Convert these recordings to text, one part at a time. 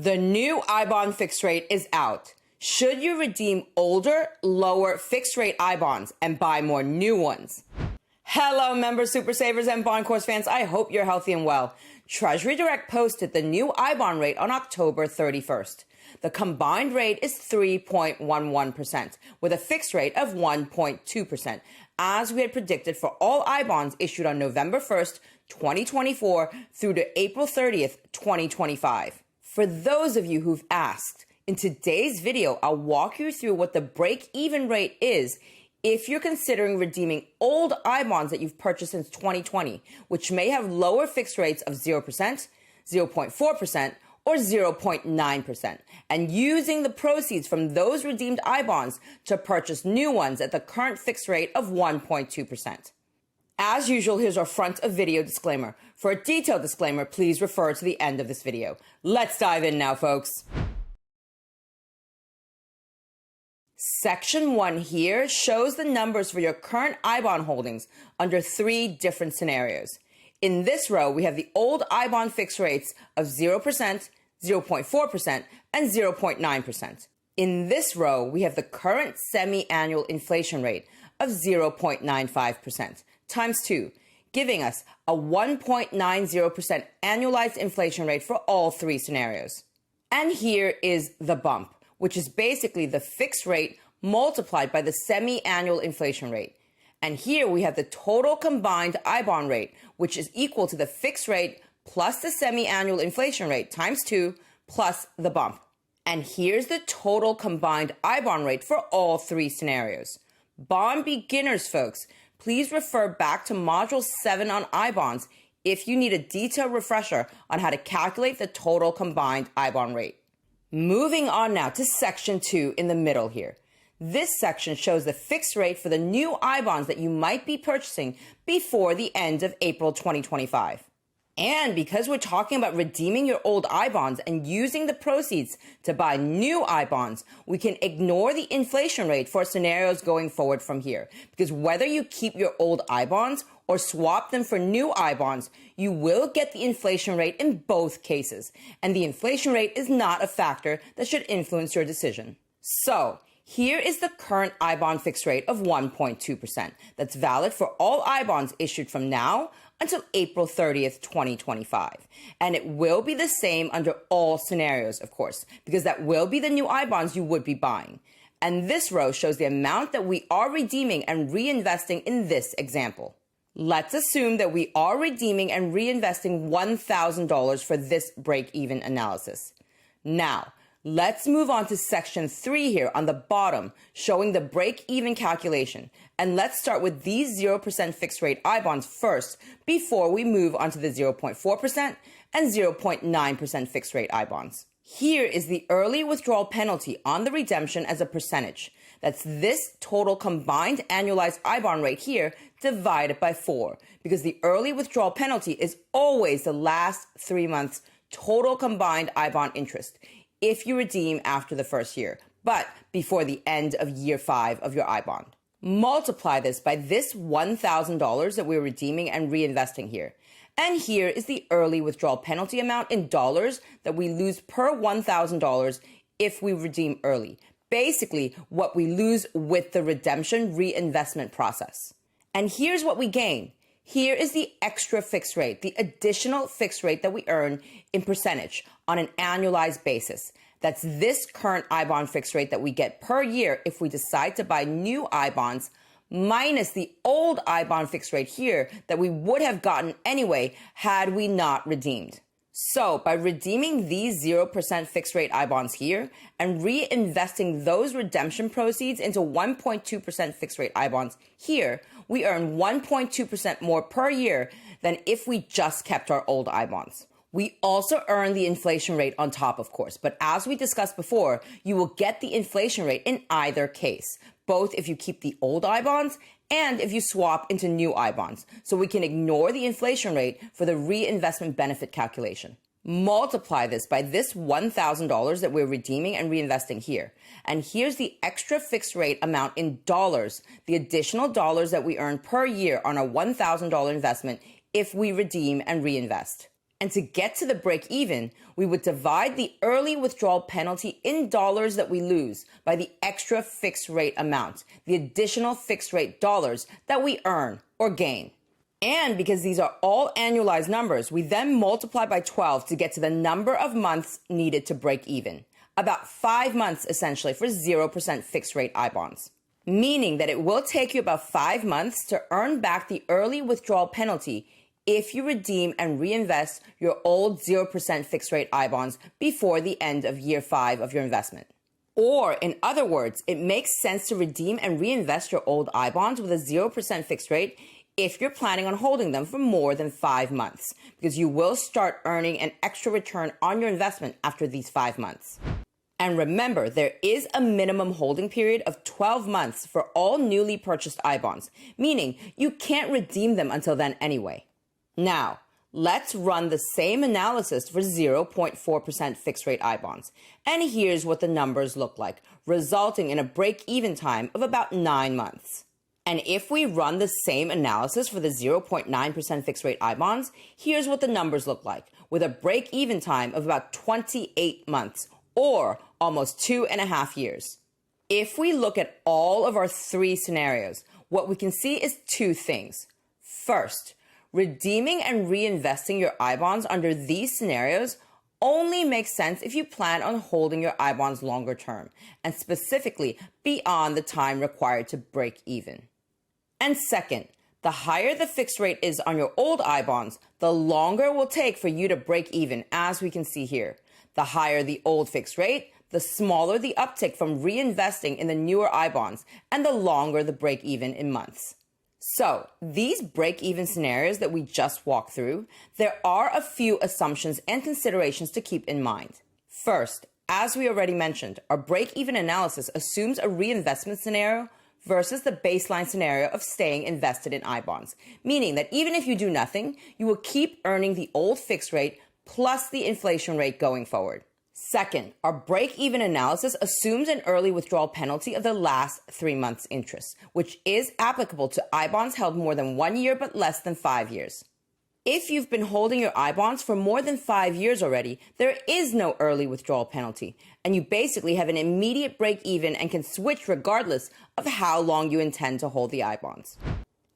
The new I-bond fixed rate is out. Should you redeem older, lower fixed rate I-bonds and buy more new ones? Hello, members, super savers, and bond course fans. I hope you're healthy and well. Treasury Direct posted the new I-bond rate on October 31st. The combined rate is 3.11%, with a fixed rate of 1.2%, as we had predicted for all I-bonds issued on November 1st, 2024 through to April 30th, 2025. For those of you who've asked, in today's video, I'll walk you through what the break-even rate is if you're considering redeeming old I-bonds that you've purchased since 2020, which may have lower fixed rates of 0%, 0.4%, or 0.9%, and using the proceeds from those redeemed I-bonds to purchase new ones at the current fixed rate of 1.2%. As usual, here's our front of video disclaimer. For a detailed disclaimer, please refer to the end of this video. Let's dive in now, folks. Section 1 here shows the numbers for your current I-bond holdings under 3 different scenarios. In this row, we have the old I-bond fixed rates of 0%, 0.4%, and 0.9%. In this row, we have the current semi-annual inflation rate of 0.95% times 2, giving us a 1.90% annualized inflation rate for all 3 scenarios. And here is the bump, which is basically the fixed rate multiplied by the semi-annual inflation rate. And here we have the total combined I-bond rate, which is equal to the fixed rate plus the semi-annual inflation rate times 2 plus the bump. And here's the total combined I-bond rate for all 3 scenarios. Bond beginners, folks, please refer back to Module 7 on I-bonds if you need a detailed refresher on how to calculate the total combined I-bond rate. Moving on now to Section 2 in the middle here. This section shows the fixed rate for the new I-bonds that you might be purchasing before the end of April 2025. And because we're talking about redeeming your old I-bonds and using the proceeds to buy new I-bonds, we can ignore the inflation rate for scenarios going forward from here. Because whether you keep your old I-bonds or swap them for new I-bonds, you will get the inflation rate in both cases. And the inflation rate is not a factor that should influence your decision. So, here is the current I-bond fixed rate of 1.2%. That's valid for all I-bonds issued from now until April 30th, 2025. And it will be the same under all scenarios, of course, because that will be the new I-bonds you would be buying. And this row shows the amount that we are redeeming and reinvesting in this example. Let's assume that we are redeeming and reinvesting $1,000 for this break-even analysis. Now, let's move on to Section 3 here on the bottom, showing the break-even calculation. And let's start with these 0% fixed rate I-bonds first before we move on to the 0.4% and 0.9% fixed rate I-bonds. Here is the early withdrawal penalty on the redemption as a percentage. That's this total combined annualized I-bond rate here divided by 4, because the early withdrawal penalty is always the last 3 months total combined I-bond interest if you redeem after the first year, but before the end of year 5 of your I-bond. Multiply this by this $1,000 that we're redeeming and reinvesting here. And here is the early withdrawal penalty amount in dollars that we lose per $1,000 if we redeem early. Basically, what we lose with the redemption reinvestment process. And here's what we gain. Here is the extra fixed rate, the additional fixed rate that we earn in percentage on an annualized basis. That's this current I-bond fixed rate that we get per year if we decide to buy new I-bonds, minus the old I-bond fixed rate here that we would have gotten anyway had we not redeemed. So by redeeming these 0% fixed rate I-bonds here and reinvesting those redemption proceeds into 1.2% fixed rate I-bonds here, we earn 1.2% more per year than if we just kept our old I-bonds. We also earn the inflation rate on top, of course, but as we discussed before, you will get the inflation rate in either case, both if you keep the old I-bonds and if you swap into new I-bonds. So we can ignore the inflation rate for the reinvestment benefit calculation. Multiply this by this $1,000 that we're redeeming and reinvesting here. And here's the extra fixed rate amount in dollars, the additional dollars that we earn per year on a $1,000 investment if we redeem and reinvest. And to get to the break even, we would divide the early withdrawal penalty in dollars that we lose by the extra fixed rate amount, the additional fixed rate dollars that we earn or gain. And because these are all annualized numbers, we then multiply by 12 to get to the number of months needed to break even. About 5 months essentially for 0% fixed rate I bonds. Meaning that it will take you about 5 months to earn back the early withdrawal penalty if you redeem and reinvest your old 0% fixed rate I bonds before the end of year 5 of your investment. Or in other words, it makes sense to redeem and reinvest your old I bonds with a 0% fixed rate if you're planning on holding them for more than 5 months, because you will start earning an extra return on your investment after these 5 months. And remember, there is a minimum holding period of 12 months for all newly purchased I bonds, meaning you can't redeem them until then anyway. Now, let's run the same analysis for 0.4% fixed rate I bonds. And here's what the numbers look like, resulting in a break-even time of about 9 months. And if we run the same analysis for the 0.9% fixed rate I bonds, here's what the numbers look like, with a break-even time of about 28 months, or almost 2.5 years. If we look at all of our 3 scenarios, what we can see is 2 things. First, redeeming and reinvesting your I bonds under these scenarios only makes sense if you plan on holding your I bonds longer term, and specifically beyond the time required to break even. And second, the higher the fixed rate is on your old I bonds, the longer it will take for you to break even, as we can see here. The higher the old fixed rate, the smaller the uptick from reinvesting in the newer I bonds, and the longer the break even in months. So, these break even scenarios that we just walked through, there are a few assumptions and considerations to keep in mind. First, as we already mentioned, our break even analysis assumes a reinvestment scenario versus the baseline scenario of staying invested in I bonds, meaning that even if you do nothing, you will keep earning the old fixed rate plus the inflation rate going forward. Second, our break-even analysis assumes an early withdrawal penalty of the last 3 months' interest, which is applicable to I bonds held more than 1 year but less than 5 years. If you've been holding your I bonds for more than 5 years already, there is no early withdrawal penalty, and you basically have an immediate break-even and can switch regardless of how long you intend to hold the I bonds.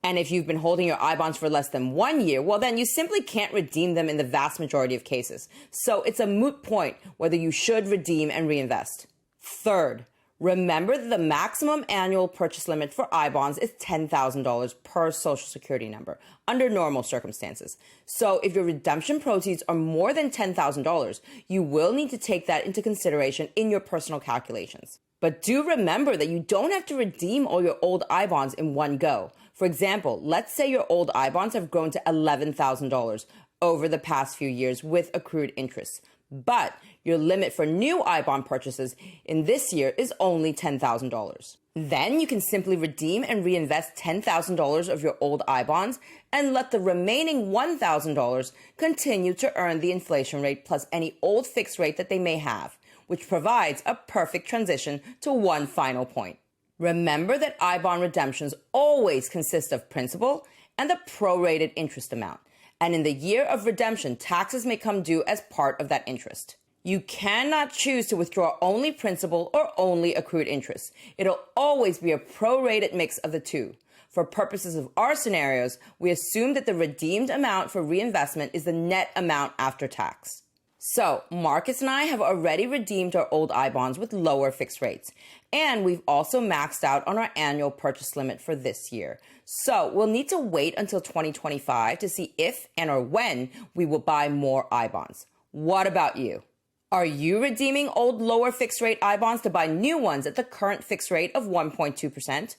And if you've been holding your I bonds for less than 1 year, well then you simply can't redeem them in the vast majority of cases. So it's a moot point whether you should redeem and reinvest. Third, remember that the maximum annual purchase limit for I bonds is $10,000 per Social Security number under normal circumstances. So if your redemption proceeds are more than $10,000, you will need to take that into consideration in your personal calculations. But do remember that you don't have to redeem all your old I bonds in one go. For example, let's say your old I bonds have grown to $11,000 over the past few years with accrued interest. But your limit for new I bond purchases in this year is only $10,000. Then you can simply redeem and reinvest $10,000 of your old I bonds and let the remaining $1,000 continue to earn the inflation rate plus any old fixed rate that they may have, which provides a perfect transition to one final point. Remember that I bond redemptions always consist of principal and the prorated interest amount. And in the year of redemption, taxes may come due as part of that interest. You cannot choose to withdraw only principal or only accrued interest. It'll always be a prorated mix of the two. For purposes of our scenarios, we assume that the redeemed amount for reinvestment is the net amount after tax. So, Marcus and I have already redeemed our old I bonds with lower fixed rates. And we've also maxed out on our annual purchase limit for this year. So, we'll need to wait until 2025 to see if and or when we will buy more I bonds. What about you? Are you redeeming old lower fixed rate I bonds to buy new ones at the current fixed rate of 1.2%?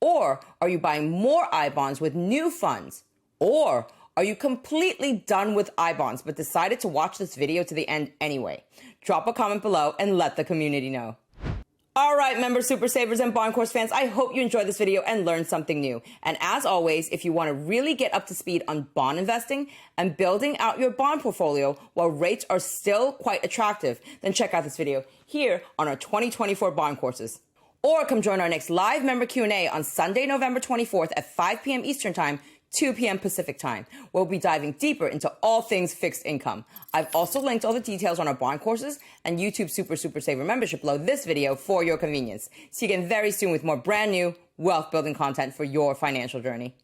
Or are you buying more I bonds with new funds? Or are you completely done with I bonds but decided to watch this video to the end anyway? Drop a comment below and let the community know. All right, member super savers and bond course fans, I hope you enjoyed this video and learned something new. And as always, if you want to really get up to speed on bond investing and building out your bond portfolio while rates are still quite attractive, then check out this video here on our 2024 bond courses. Or come join our next live member Q&A on Sunday, November 24th at 5 p.m. Eastern Time 2 p.m. Pacific time. We'll be diving deeper into all things fixed income. I've also linked all the details on our bond courses and YouTube Super Saver membership below this video for your convenience. See you again very soon with more brand new wealth building content for your financial journey.